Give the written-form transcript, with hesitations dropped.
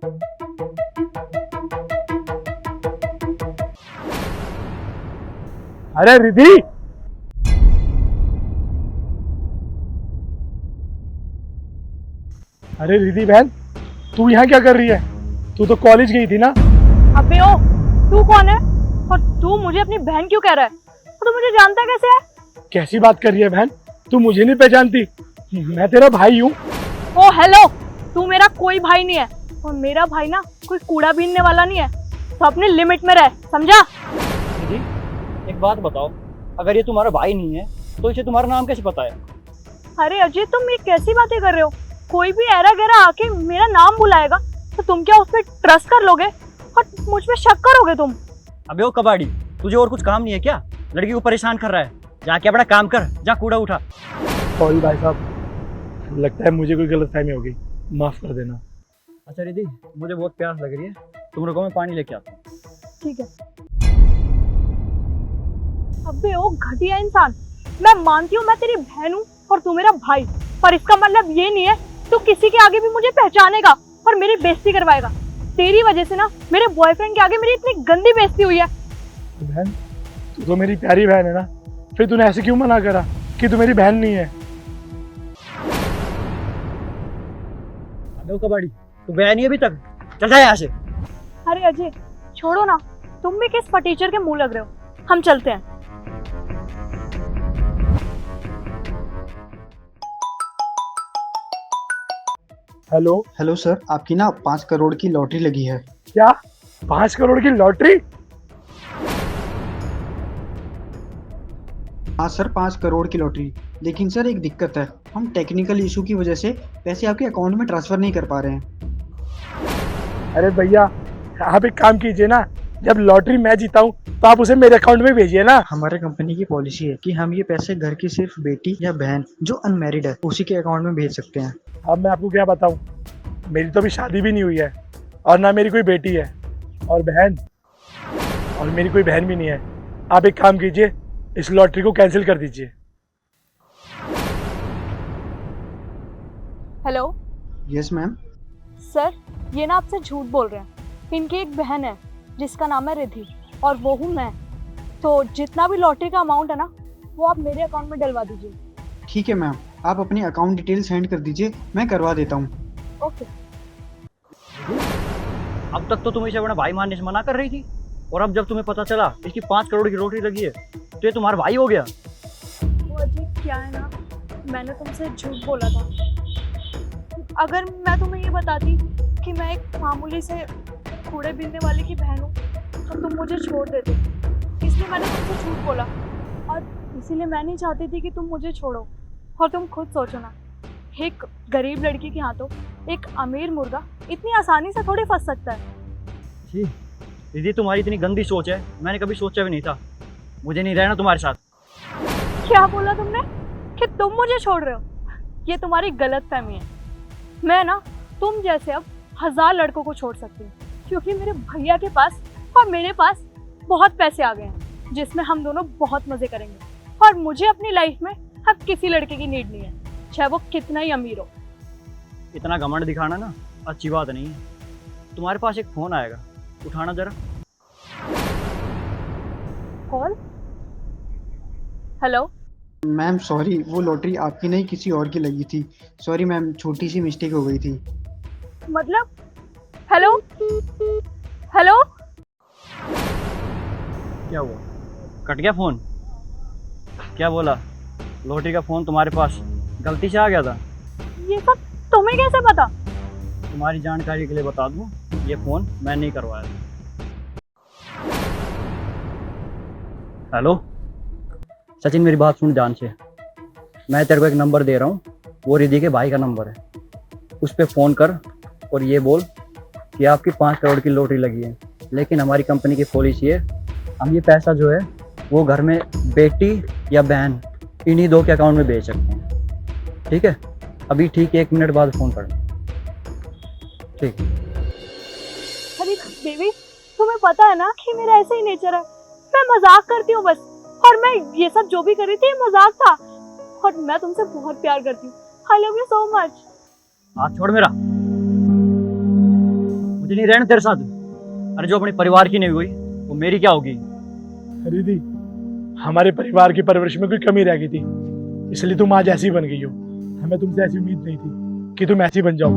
अरे रिधि, अरे रिधि बहन, तू यहाँ क्या कर रही है? तू तो कॉलेज गई थी ना? अबे ओ, तू कौन है और तू मुझे अपनी बहन क्यों कह रहा है? और तू मुझे जानता कैसे है? कैसी बात कर रही है बहन? तू मुझे नहीं पहचानती? मैं तेरा भाई हूँ। ओ हेलो, तू मेरा कोई भाई नहीं है और मेरा भाई ना कोई कूड़ा बीनने वाला नहीं है, तो अपने लिमिट में रह, समझा? दीदी एक बात बताओ, अगर ये तुम्हारा भाई नहीं है तो इसे तुम्हारा नाम कैसे पता है? अरे अजय, तुम ये कैसी बातें कर रहे हो? कोई भी ऐरा गैरा आके मेरा नाम बुलाएगा तो तुम क्या उस पर ट्रस्ट कर लोगे और मुझ पे शक करोगे तुम? अबे ओ कबाड़ी, तुझे और कुछ काम नहीं है क्या? लड़की को परेशान कर रहा है, जाके अपना काम कर, जा कूड़ा उठा। सॉरी भाई साहब, लगता है मुझे कोई गलतफहमी हो गई, माफ कर देना। अच्छा दीदी, मुझे बहुत प्यास लग रही है, तुम रुको मैं पानी लेके आता हूँ। ठीक है। अबे ओ घटिया इंसान, मैं मानती हूँ मैं तेरी बहन हूँ और तू मेरा भाई, पर इसका मतलब ये नहीं है तू किसी के आगे भी मुझे पहचानेगा और मेरी बेइज्जती करवाएगा। तेरी वजह से ना मेरे बॉयफ्रेंड के आगे मेरी इतनी गंदी बेइज्जती हुई है। बहन, तू तो मेरी प्यारी बहन है ना, फिर तूने ऐसे क्यों मना करा कि तू मेरी बहन नहीं है? अबे ओ कबाड़ी, तू गया नहीं अभी तक? चल जा यहाँ से। अरे अजय छोड़ो ना, तुम भी किस फटीचर के मुंह लग रहे हो, हम चलते हैं। हेलो। हेलो सर, आपकी ना 5 करोड़ की लॉटरी लगी है। क्या 5 करोड़ की लॉटरी? हाँ सर, 5 करोड़ की लॉटरी। लेकिन सर एक दिक्कत है, हम टेक्निकल इशू की वजह से पैसे आपके अकाउंट में ट्रांसफर नहीं कर पा रहे हैं। अरे भैया, आप एक काम कीजिए ना, जब लॉटरी मैं जीता हूँ तो आप उसे मेरे अकाउंट में भेजिए ना। हमारे कंपनी की पॉलिसी है कि हम ये पैसे घर की सिर्फ बेटी या बहन जो अनमैरिड है उसी के अकाउंट में भेज सकते हैं। अब मैं आपको क्या बताऊँ, मेरी तो अभी शादी भी नहीं हुई है और ना मेरी कोई बेटी है और मेरी कोई बहन भी नहीं है। आप एक काम कीजिए, इस लॉटरी को कैंसिल कर दीजिए। Hello yes ma'am. सर, ये ना आपसे झूठ बोल रहे हैं। इनकी एक बहन है जिसका नाम है रिधि और वो हूँ मैं, तो जितना भी लॉटरी का अमाउंट है ना वो आप मेरे अकाउंट में डलवा दीजिए। ठीक है मैम, आप अपनी अकाउंट डिटेल सेंड कर दीजिए, मैं करवा देता हूँ। ओके। अब तक तो तुम इसे अपना भाई मानने से मना कर रही थी, और अब जब तुम्हें पता चला इसकी 5 करोड़ की लॉटरी लगी है तो ये तुम्हारा भाई हो गया। वो अजीब क्या है ना, मैंने तुमसे झूठ बोला था। अगर मैं तुम्हें ये बताती कि मैं एक मामूली से कूड़े बीनने वाले की बहन हूँ तो तुम मुझे छोड़ देते, इसलिए मैंने तुमसे झूठ बोला। और इसीलिए मैं नहीं चाहती थी कि तुम मुझे छोड़ो। और तुम खुद सोचो ना, एक गरीब लड़की के हाथों एक अमीर मुर्गा इतनी आसानी से थोड़ी फंस सकता है। जी दीदी, तुम्हारी इतनी गंदी सोच है, मैंने कभी सोचा भी नहीं था। मुझे नहीं रहना तुम्हारे साथ। क्या बोला तुमने कि तुम मुझे छोड़ रहे हो? ये तुम्हारी गलतफहमी है। मैं ना तुम जैसे अब 1000 लड़कों को छोड़ सकती हूँ, क्योंकि मेरे भैया के पास और मेरे पास बहुत पैसे आ गए हैं जिसमें हम दोनों बहुत मजे करेंगे। और मुझे अपनी लाइफ में अब किसी लड़के की नीड नहीं है, चाहे वो कितना ही अमीर हो। इतना घमंड दिखाना ना अच्छी बात नहीं है। तुम्हारे पास एक फोन आएगा, उठाना जरा। कॉल? हेलो मैम सॉरी, वो लॉटरी आपकी नहीं किसी और की लगी थी। सॉरी मैम, छोटी सी मिस्टेक हो गई थी। मतलब? हेलो हेलो, क्या हुआ, कट गया फोन? क्या बोला? लॉटरी का फोन तुम्हारे पास गलती से आ गया था? ये सब तुम्हें कैसे पता? तुम्हारी जानकारी के लिए बता दूं, ये फोन मैं नहीं करवाया। हेलो सचिन, मेरी बात सुन ध्यान से। मैं तेरे को एक नंबर दे रहा हूँ, वो रिधि के भाई का नंबर है। उस पर फ़ोन कर और ये बोल कि आपकी 5 करोड़ की लॉटरी लगी है, लेकिन हमारी कंपनी की पॉलिसी है, हम ये पैसा जो है वो घर में बेटी या बहन इन्हीं दो के अकाउंट में भेज सकते हैं। ठीक है? अभी ठीक 1 मिनट बाद फ़ोन करना। ठीक। अरे बेबी, तुम्हें पता है ना कि मेरा ऐसा ही नेचर है, मैं मजाक करती हूँ बस। और मैं ये सब जो भी कर रही थी मजाक था, और मैं तुमसे बहुत प्यार करती हूँ। I love you so much. हाथ छोड़ मेरा। मुझे नहीं रहना तेरे साथ। अरे जो अपने परिवार की नहीं हुई वो मेरी क्या होगी? रिद्धि, हमारे परिवार की परवरिश में कोई कमी रह गई थी, इसलिए तुम आज ऐसी बन गई हो। हमें तुमसे ऐसी उम्मीद नहीं थी कि तुम ऐसी बन जाओ।